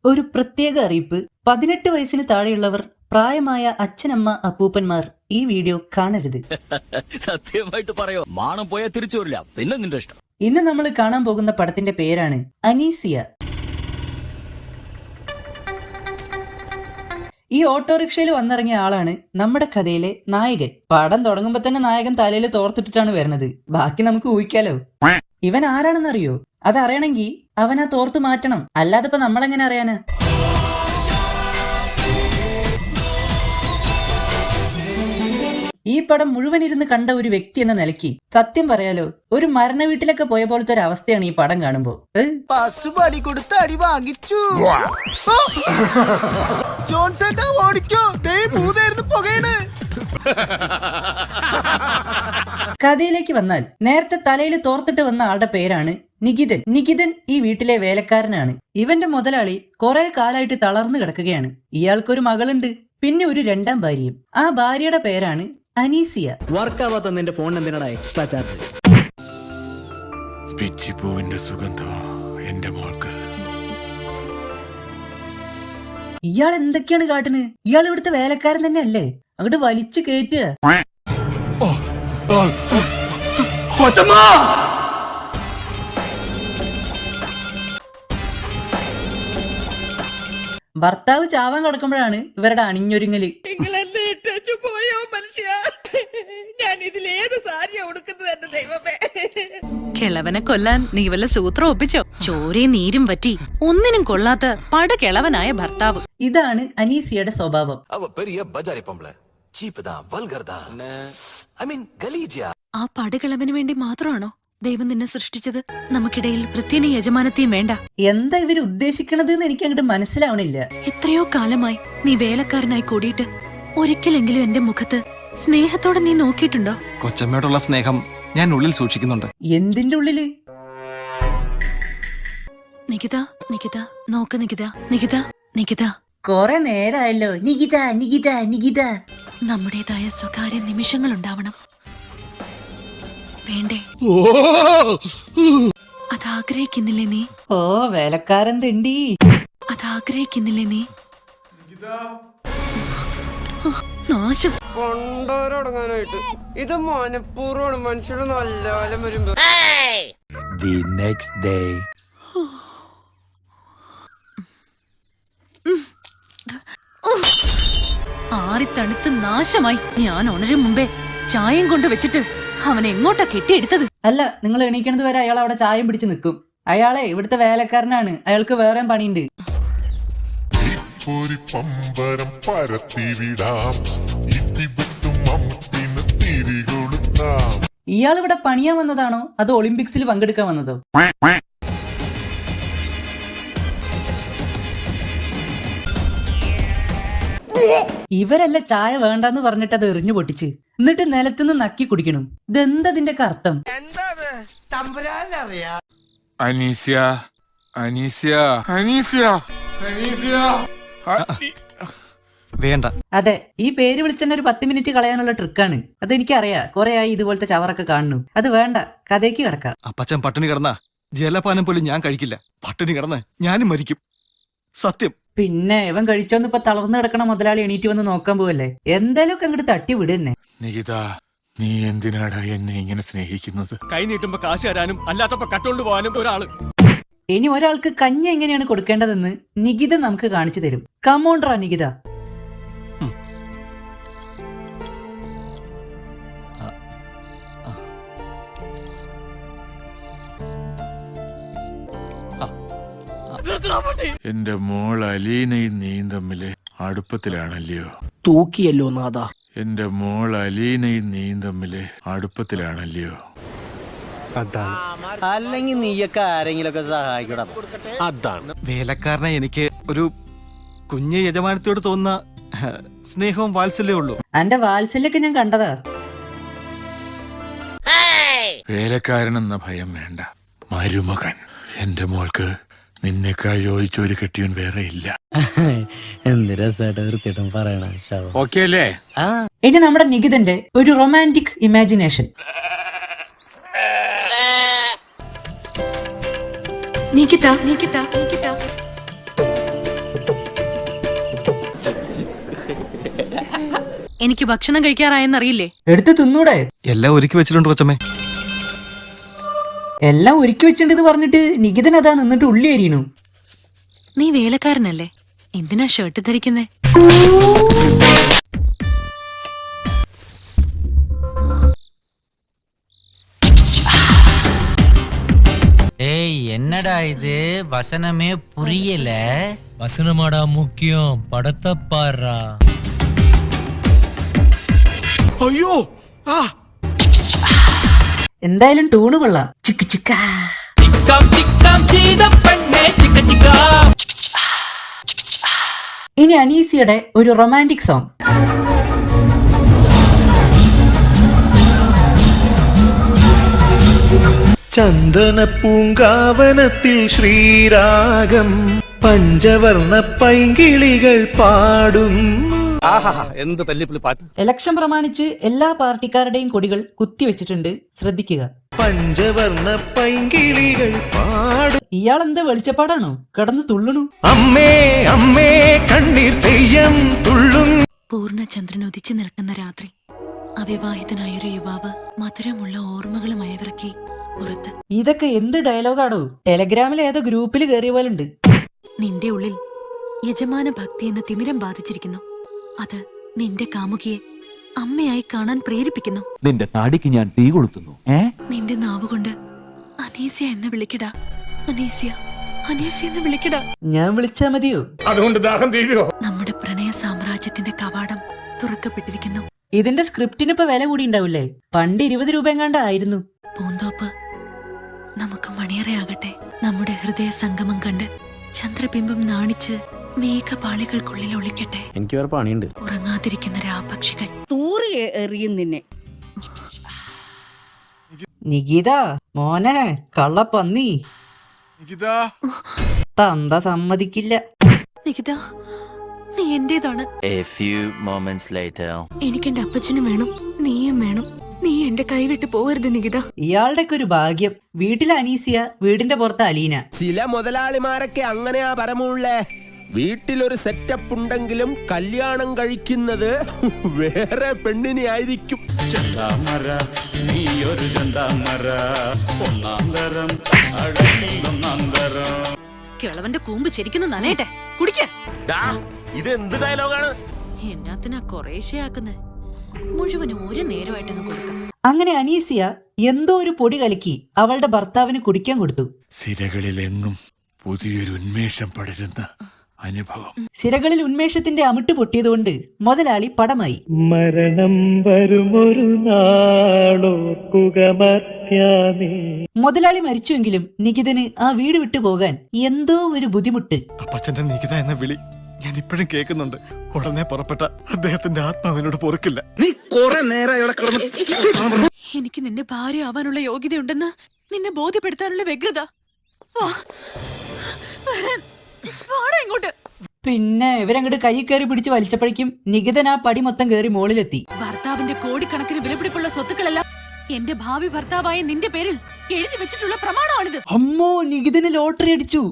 ഒരു പ്രത്യേക അറിയിപ്പ്. 18 വയസ്സിന് താഴെയുള്ളവർ, പ്രായമായ അച്ഛനമ്മ അപ്പൂപ്പന്മാർ ഈ വീഡിയോ കാണരുത്. സത്യമായിട്ട് പറയോ, മാണം പോയാൽ തിരിച്ചു വരില്ല. പിന്നെ നിന്റെ ഇഷ്ടം. ഇന്ന് നമ്മൾ കാണാൻ പോകുന്ന പടത്തിന്റെ പേരാണ് അനീസിയ. ഈ ഓട്ടോറിക്ഷയിൽ വന്നിറങ്ങിയ ആളാണ് നമ്മുടെ കഥയിലെ നായകൻ. പടം തുടങ്ങുമ്പോ തന്നെ നായകൻ തലയിൽ തോർത്തിട്ടിട്ടാണ് വരുന്നത്. ബാക്കി നമുക്ക് ഊഹിക്കാലോ. ഇവൻ ആരാണെന്നറിയോ? അതറിയണമെങ്കിൽ അവൻ ആ തോർത്ത് മാറ്റണം. അല്ലാതെ ഇപ്പൊ നമ്മളെങ്ങനെ അറിയാനാ? ഈ പടം മുഴുവൻ ഇരുന്ന് കണ്ട ഒരു വ്യക്തി എന്ന നിലയ്ക്ക് സത്യം പറയാലോ, ഒരു മരണ വീട്ടിലൊക്കെ പോയ പോലത്തെ ഒരു അവസ്ഥയാണ് ഈ പടം കാണുമ്പോ. അടി വാങ്ങിച്ചു. കഥയിലേക്ക് വന്നാൽ, നേരത്തെ തലയിൽ തോർത്തിട്ട് വന്ന ആളുടെ പേരാണ് നികിതൻ. നികിതൻ ഈ വീട്ടിലെ വേലക്കാരനാണ്. ഇവന്റെ മുതലാളി കുറെ കാലായിട്ട് തളർന്നു കിടക്കുകയാണ്. ഇയാൾക്കൊരു മകളുണ്ട്, പിന്നെ ഒരു രണ്ടാം ഭാര്യയും. ആ ഭാര്യയുടെ പേരാണ് അനീസിയ. വർക്കാവാത്ത നിന്റെ ഫോൺ എന്തിനാ എക്സ്ട്രാ ചാർജ്? പിച്ചിപ്പൂവിന്റെ സുഗന്ധം എന്റെ മോൾക്ക്. ഇയാൾ എന്തൊക്കെയാണ് കാട്ടുന്നത്? ഇയാൾ ഇവിടുത്തെ വേലക്കാരൻ തന്നെ അല്ലേ? അങ്ങോട്ട് വലിച്ചു കയറ്റുക. ഭർത്താവ് ചാവാൻ കിടക്കുമ്പോഴാണ് ഇവരുടെ അണിഞ്ഞൊരുങ്ങല്. കിളവനെ കൊല്ലാൻ നീ വല്ല സൂത്രം ഒപ്പിച്ചോ? ചോരയും നീരും പറ്റി ഒന്നിനും കൊള്ളാത്ത പടകിളവനായ ഭർത്താവ്. ഇതാണ് അനീസിയുടെ സ്വഭാവം. ആ പടകിളവന് വേണ്ടി മാത്രമാണോ ദൈവം നിന്നെ സൃഷ്ടിച്ചത്? നമുക്കിടയിൽ വൃത്തിയും യജമാനത്തെയും വേണ്ട. എന്താ ഇവര് ഉദ്ദേശിക്കണത് എന്ന് എനിക്ക് അങ്ങോട്ട് മനസ്സിലാവണില്ല. എത്രയോ കാലമായി നീ വേലക്കാരനായി കൂടിയിട്ട് ഒരിക്കലെങ്കിലും എന്റെ മുഖത്ത് സ്നേഹത്തോടെ നീ നോക്കിയിട്ടുണ്ടോ? കൊച്ചമ്മയോടുള്ള സ്നേഹം ഞാൻ ഉള്ളിൽ സൂക്ഷിക്കുന്നുണ്ട്. എന്തിന്റെ ഉള്ളില്? നികിത, നികിത, നോക്ക് നികിത, നികിത, നികിത. കൊറേ നേരായല്ലോ. നികിത, നികിത, നികിത. നമ്മുടേതായ സ്വകാര്യ നിമിഷങ്ങൾ ഉണ്ടാവണം, വേണ്ടേ? അതാഗ്രഹിക്കുന്നില്ലേ നീ? ഓ, വേലക്കാരൻ തെണ്ടി. അതാഗ്രഹിക്കുന്നില്ലേ നീ? നാശം കൊണ്ടോരടങ്ങാനായിട്ട് ഇത് മനഃപൂർവ്വമാണ്. മനുഷ്യരുടെ നല്ല കാലം വരുമ്പോ ആറിത്തണുത്ത് നാശമായി. ഞാൻ ഉണരും മുമ്പേ ചായം കൊണ്ട് വെച്ചിട്ട് അവനെ എങ്ങോട്ടാ കെട്ടിയെടുത്തത്? അല്ല, നിങ്ങൾ എണീക്കണത് വരെ അയാൾ അവിടെ ചായം പിടിച്ചു നിൽക്കും. അയാളെ ഇവിടുത്തെ വേലക്കാരനാണ്. അയാൾക്ക് വേറെ പണിയുണ്ട്. ഇയാൾ ഇവിടെ പണിയാൻ വന്നതാണോ അതോ ഒളിമ്പിക്സിൽ പങ്കെടുക്കാൻ വന്നതോ? ഇവരല്ല ചായ വേണ്ടെന്ന് പറഞ്ഞിട്ട് അത് എറിഞ്ഞു പൊട്ടിച്ച് എന്നിട്ട് നിലത്തുനിന്ന് നക്കി കുടിക്കണം. ഇതെന്തതിന്റെ അർത്ഥം? അനീസിയ, അനീസിയ, അനീസിയ, അനീസിയ. വേണ്ട. അതെ, ഈ പേര് വിളിച്ചെന്നെ ഒരു 10 മിനിറ്റ് കളയാനുള്ള ട്രിക്കാണ്. അതെനിക്കറിയാം. കുറെ ആയി ഇതുപോലത്തെ ചവറൊക്കെ കാണുന്നു. അത് വേണ്ട, കഥയ്ക്ക് കിടക്കാം. അപ്പച്ചൻ പട്ടിണി കിടന്ന ജലപാനം പോലും ഞാൻ കഴിക്കില്ല. പട്ടിണി കിടന്ന് ഞാനും മരിക്കും, സത്യം. പിന്നെ ഇവൻ കഴിച്ചോന്ന് ഇപ്പൊ തളർന്നു കിടക്കണ മുതലാളി എണീറ്റ് വന്ന് നോക്കാൻ പോവല്ലേ? എന്തായാലും ഒക്കെ അങ്ങോട്ട് തട്ടി വിടുന്നെ. നികിത, നീ എന്തിനാടാ എന്നെ ഇങ്ങനെ സ്നേഹിക്കുന്നത്? കൈ നീട്ടുമ്പോ കാശ് തരാനും അല്ലാത്തപ്പോ കട്ടോണ്ട് പോകാനും ഒരാള്. ഇനി ഒരാൾക്ക് കഞ്ഞി എങ്ങനെയാണ് കൊടുക്കേണ്ടതെന്ന് നികിത നമുക്ക് കാണിച്ചു തരും. കമോണ്ട്രാ നികിത. എന്റെ മോൾ അലീനയും നീയും തമ്മില് അടുപ്പത്തിലാണല്ലയോ? തൂക്കിയല്ലോ നാദാ. എന്റെ മോൾ അലീനയും നീയും തമ്മില് അടുപ്പത്തിലാണല്ലയോ? അല്ലെങ്കിൽ നീയൊക്കെ ആരെങ്കിലൊക്കെ സഹായിക്കണം. അതാണ് വേലക്കാരനെ എനിക്ക് ഒരു കുഞ്ഞ് യജമാനത്തോട് തോന്നുന്ന സ്നേഹവും വാത്സല്യവും ഉള്ളൂ. എന്റെ വാത്സല്യൊക്കെ ഞാൻ കണ്ടതാ. വേലക്കാരനെന്ന ഭയം വേണ്ട, മരുമകൻ. എന്റെ മോൾക്ക് നിന്നെക്കാൾ ചോദിച്ചൊരു കെട്ടിയവൻ വേറെ ഇല്ല. എന്ത് രസമായിട്ട് വൃത്തിയിട്ടും പറയണ. ഓക്കെ അല്ലേ? ഇനി നമ്മുടെ നികിതന്റെ ഒരു റൊമാൻറ്റിക് ഇമാജിനേഷൻ. നികിത, നികിത, നികിത. എനിക്ക് ഭക്ഷണം കഴിക്കാറായെന്നറിയില്ലേ? എടുത്ത് തിന്നൂടെ? എല്ലാം ഒരുക്കി വെച്ചിട്ടുണ്ട് കൊച്ചമ്മേ. എല്ലാം ഒരുക്കി വെച്ചിട്ടുണ്ടെന്ന് പറഞ്ഞിട്ട് നികിതൻ അതാ നിന്നിട്ട് ഉള്ളി അരിയണു. നീ വേലക്കാരനല്ലേ, എന്തിനാ ഷർട്ട് ധരിക്കുന്നേ? ஏய் என்னடா இது வசனமே புரியல. வசனமாடா முக்கியம், படத்தை பாடுறா. അയ്യോ ആ എന്തായാലും ടൂണ് കൊള്ളാം. ചിക്ക് ചിക്കാ. ഇനി അനീസിയുടെ ഒരു റൊമാൻറ്റിക് സോങ്. ചന്ദന പൂങ്കാവനത്തിൽ ശ്രീരാഗം പഞ്ചവർണ്ണ പൈങ്കിളികൾ പാടും. എന്ത് തല്ലിപ്പൊളി പാട്ട്. ഇലക്ഷൻ പ്രമാണിച്ച് എല്ലാ പാർട്ടിക്കാരുടെയും കൊടികൾ കുത്തിവെച്ചിട്ടുണ്ട്, ശ്രദ്ധിക്കുക. പഞ്ചവർണ്ണ പൈങ്കിളികൾ പാടും. ഇയാളെന്താ വെളിച്ചപ്പാടാണോ കിടന്ന് തുള്ളണു? അമ്മേ അമ്മേ കണ്ണീർ തെയ്യം തുള്ളും. പൂർണ്ണചന്ദ്രൻ ഉദിച്ചു നിൽക്കുന്ന രാത്രി, അവിവാഹിതനായൊരു യുവാവ് മധുരമുള്ള ഓർമ്മകളുമായി വിറക്കി പുറത്ത്. ഇതൊക്കെ എന്ത് ഡയലോഗാടോ? ടെലഗ്രാമിൽ ഏതോ ഗ്രൂപ്പിൽ കയറിയ പോലുണ്ട്. നിന്റെ ഉള്ളിൽ യജമാന ഭക്തി എന്ന തിമിരം ബാധിച്ചിരിക്കുന്നു. അത് നിന്റെ കാമുകിയെ അമ്മയായി കാണാൻ പ്രേരിപ്പിക്കുന്നു. നിന്റെ താടിക്ക് ഞാൻ തീ കൊളുത്തുന്നു. നിന്റെ നാവുകൊണ്ട് അനീസ്യ എന്ന് വിളിക്കടാ, അനീസ്യ, അനീസ്യ എന്ന് വിളിക്കടാ. ഞാൻ വിളിച്ചാ മതിയോ? അതുകൊണ്ട് ദാഹം തീരുവോ? നമ്മുടെ പ്രണയ സാമ്രാജ്യത്തിന്റെ കവാടം തുറക്കപ്പെട്ടിരിക്കുന്നു. ഇതിന്റെ സ്ക്രിപ്റ്റിന് ഇപ്പൊ വില കൂടി ഉണ്ടാവില്ലേ? പണ്ട് 20 രൂപ എങ്ങാണ്ടായിരുന്നു. പൂന്തോപ്പ് നമുക്ക് മണിയറയാകട്ടെ. നമ്മുടെ ഹൃദയ സംഗമം കണ്ട് ചന്ദ്രബിംബം നാണിച്ച് മേഘപാളികൾക്കുള്ളിൽ ഒളിക്കട്ടെ. എനിക്ക് വേറെ പണിയുണ്ട്. ഉറങ്ങാതിരിക്കുന്ന രാപക്ഷികൾ തൂറി എറിയും നിന്നെ. നികിത മോനെ കള്ളപ്പന്നി. തന്ത സമ്മതിക്കില്ല. നികിത, നീ എന്റേതാണ്. എനിക്കെന്റെ അപ്പച്ചനും വേണം, നീയും വേണം. നീ എന്റെ കൈവിട്ട് പോകരുത് നികിത. ഇയാളുടെ ഒരു ഭാഗ്യം. വീട്ടിലെ അനീസിയ, വീടിന്റെ പുറത്ത് അലീന. ചില മുതലാളിമാരൊക്കെ അങ്ങനെയാ പരമുള്ളേ. വീട്ടിലൊരു സെറ്റപ്പ് ഉണ്ടെങ്കിലും കല്യാണം കഴിക്കുന്നത് വേറെ പെണ്ണിനെ ആയിരിക്കും. കിളവന്റെ കൂമ്പ് ശരിക്കുന്നു നനയട്ടെ, കുടിക്ക. ഇത് എന്ത് ഡയലോഗാണ്? എന്നാത്തിനാ കുറേശ്ശെയാക്കുന്നെ? മുഴുവനും ഒരു നേരമായിട്ടൊന്ന് കൊടുക്കാം. അങ്ങനെ അനീസിയ എന്തോ ഒരു പൊടി കലക്കി അവളുടെ ഭർത്താവിന് കുടിക്കാൻ കൊടുത്തു. സിരകളിലെങ്ങും പുതിയൊരു ഉന്മേഷം പടരുന്ന അനുഭവം. സിരകളിൽ ഉന്മേഷത്തിന്റെ അമിട്ട് പൊട്ടിയതുകൊണ്ട് മുതലാളി പടമായി. മരണം വരുമൊരു നാളോർക്കുക മർത്യാനേ. മുതലാളി മരിച്ചുവെങ്കിലും നികിതന് ആ വീട് വിട്ടു പോകാൻ എന്തോ ഒരു ബുദ്ധിമുട്ട്. അപ്പച്ചന്റെ നികിത എന്ന വിളി ഞാൻ ഇപ്പോഴും കേൾക്കുന്നുണ്ട്. ഉടനെ പുറപ്പെട്ട അദ്ദേഹത്തിന്റെ ആത്മാവിനോട് പൊറുക്കില്ല. നീ കുറെ നേരം എനിക്ക് നിന്റെ ഭാര്യ ആവാനുള്ള യോഗ്യതയുണ്ടെന്ന് നിന്നെ ബോധ്യപ്പെടുത്താനുള്ള വ്യഗ്രത. വാ, വാടാ ഇങ്ങോട്ട്. പിന്നെ ഇവരങ്ങോട്ട് കൈ കയറി പിടിച്ച് വലിച്ചപ്പോഴേക്കും നികിതൻ ആ പടി മൊത്തം കയറി മുകളിലെത്തി. ഭർത്താവിന്റെ കോടിക്കണക്കിന് വിലപിടിപ്പുള്ള സ്വത്തുക്കളെല്ലാം എന്റെ ഭാവി ഭർത്താവായ നിന്റെ പേരിൽ എഴുതി വെച്ചിട്ടുള്ള പ്രമാണമാണിത്. അമ്മോ, നികിതന് ലോട്ടറി അടിച്ചു.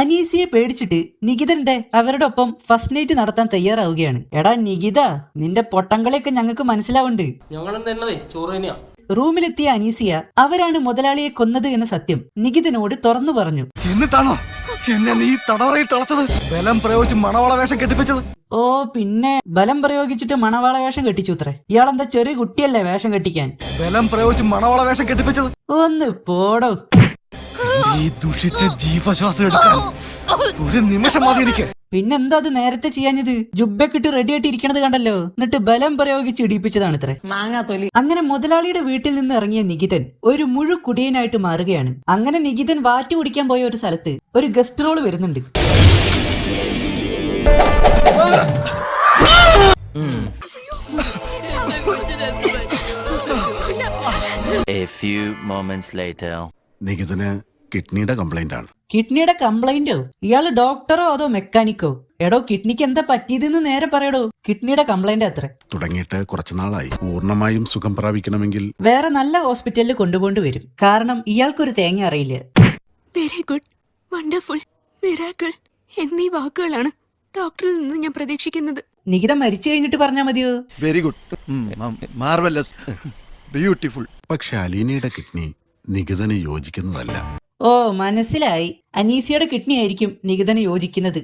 അനീസിയെ പേടിച്ചിട്ട് നികിതന്റെ അവരുടെ ഒപ്പം ഫസ്റ്റ് നൈറ്റ് നടത്താൻ തയ്യാറാവുകയാണ്. എടാ നികിത, നിന്റെ പൊട്ടങ്കളിയൊക്കെ ഞങ്ങൾക്ക് മനസ്സിലാവുന്നുണ്ട്. റൂമിലെത്തിയ അനീസിയ അവരാണ് മുതലാളിയെ കൊന്നത് എന്ന സത്യം നികിതനോട് തുറന്നു പറഞ്ഞു. എന്നിട്ടാണോ എന്നെ നീ തടവറയിട്ട് അളച്ചത്? ബലം പ്രയോഗിച്ച് മണവാള വേഷം കെട്ടിപ്പിച്ചത്? ഓ പിന്നെ ബലം പ്രയോഗിച്ചിട്ട് മണവാള വേഷം കെട്ടിച്ചു അത്രേ. ഇയാളെന്താ ചെറിയ കുട്ടിയല്ലേ വേഷം കെട്ടിക്കാൻ? ബലം പ്രയോഗിച്ച് മണവാള വേഷം കെട്ടിപ്പിച്ചത്? ഒന്ന് പോടോ. ഈ ദുഷിച്ച ജീവശ്വാസം എടുക്കാൻ ഒരു നിമിഷം മതി എനിക്ക്. പിന്നെന്താ അത് നേരത്തെ ചെയ്യാഞ്ഞത്? ജുബ്ബക്കിട്ട് റെഡി ആയിട്ട് ഇരിക്കണത് കണ്ടല്ലോ. എന്നിട്ട് ബലം പ്രയോഗിച്ച് ഇടിപ്പിച്ചതാണ് ഇത്രേ. അങ്ങനെ മുതലാളിയുടെ വീട്ടിൽ നിന്ന് ഇറങ്ങിയ നികിതൻ ഒരു മുഴു കുടിയനായിട്ട് മാറുകയാണ്. അങ്ങനെ നികിതൻ വാറ്റ് കുടിക്കാൻ പോയ ഒരു സ്ഥലത്ത് ഒരു ഗസ്റ്റ് റോള് വരുന്നുണ്ട്. നികിതന് കിഡ്നിയുടെ കംപ്ലൈന്റ് ആണ്. കിഡ്നിയുടെ കംപ്ലൈന്റോ? ഇയാള് ഡോക്ടറോ അതോ മെക്കാനിക്കോ? എടോ, കിഡ്നിക്ക് എന്താ പറ്റിയതെന്ന് നേരെ പറയടോ. കിഡ്നിയുടെ കംപ്ലൈന്റ് അത്ര. തുടങ്ങിയിട്ട് കുറച്ചു നാളായി. പൂർണ്ണമായും സുഖം പ്രാപിക്കണമെങ്കിൽ വേറെ നല്ല ഹോസ്പിറ്റലിൽ കൊണ്ടുപോകേണ്ടി വരും. കാരണം ഇയാൾക്കൊരു തേങ്ങ അറിയില്ല. Very good, wonderful. മിറാക്കിൾ എന്നീ വാക്കുകളാണ് ഡോക്ടറിൽ നിന്ന് ഞാൻ പ്രതീക്ഷിക്കുന്നത്. നികിത മരിച്ചു കഴിഞ്ഞിട്ട് പറഞ്ഞാ മതിയോ? Very good, marvellous, beautiful. പക്ഷെ അലീനയുടെ കിഡ്നി നികിതന് യോജിക്കുന്നതല്ല. ഓ മനസ്സിലായി, അനീസിയുടെ കിഡ്നി ആയിരിക്കും നികിതന് യോജിക്കുന്നത്.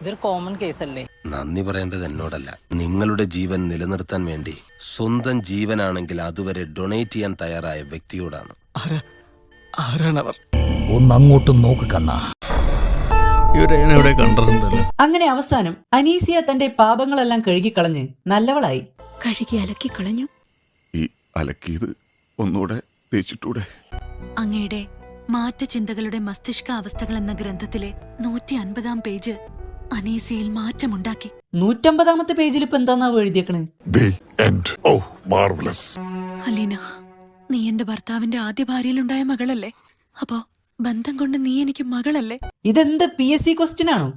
ഇതൊരു കോമൺ കേസ് അല്ലേ? നന്ദി പറയേണ്ടത് എന്നോടല്ല, നിങ്ങളുടെ ജീവൻ നിലനിർത്താൻ വേണ്ടി സ്വന്തം ജീവനാണെങ്കിൽ അതുവരെ ഡൊണേറ്റ് ചെയ്യാൻ തയ്യാറായ വ്യക്തിയോടാണ്. ആരാണവർ? ഒന്ന് അങ്ങോട്ടും നോക്ക് കണ്ണാ. ഇവരെവിടെ കണ്ടിട്ടുണ്ടല്ലോ. അങ്ങനെ അവസാനം അനീസിയ തന്റെ പാപങ്ങളെല്ലാം കഴുകിക്കളഞ്ഞ് നല്ലവളായി. കഴുകി അലക്കി കളഞ്ഞു. ഈ അലക്കിയത് ഒന്നുകൂടെ തേച്ചിട്ടൂടെ? അങ്ങയുടെ മാറ്റ ചിന്തകളുടെ മസ്തിഷ്ക അവസ്ഥകൾ എന്ന ഗ്രന്ഥത്തിലെ 150-ാം പേജ് അനീസിയയിൽ മാറ്റമുണ്ടാക്കി. 150-ാമത്തെ പേജിൽ ഇപ്പൊ എന്താന്നാ എഴുതിയേക്കണ്? അലീന, നീ എന്റെ ഭർത്താവിന്റെ ആദ്യ ഭാര്യയിലുണ്ടായ മകളല്ലേ? അപ്പോ ബന്ധം കൊണ്ട് നീ എനിക്ക് മകളല്ലേ? ഇതെന്ത് PSC ക്വസ്റ്റ്യൻ ആണോ?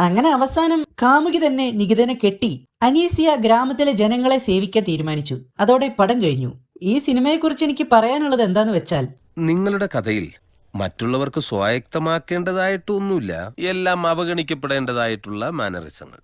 അങ്ങനെ അവസാനം കാമുകി തന്നെ നികിതനെ കെട്ടി അനീസിയ ഗ്രാമത്തിലെ ജനങ്ങളെ സേവിക്കാൻ തീരുമാനിച്ചു. അതോടെ പടം കഴിഞ്ഞു. ഈ സിനിമയെക്കുറിച്ച് എനിക്ക് പറയാനുള്ളത് എന്താന്ന് വെച്ചാൽ, നിങ്ങളുടെ കഥയിൽ മറ്റുള്ളവർക്ക് സ്വായത്തമാക്കേണ്ടതായിട്ടൊന്നുമില്ല, എല്ലാം അവഗണിക്കപ്പെടേണ്ടതായിട്ടുള്ള മാനറിസങ്ങൾ.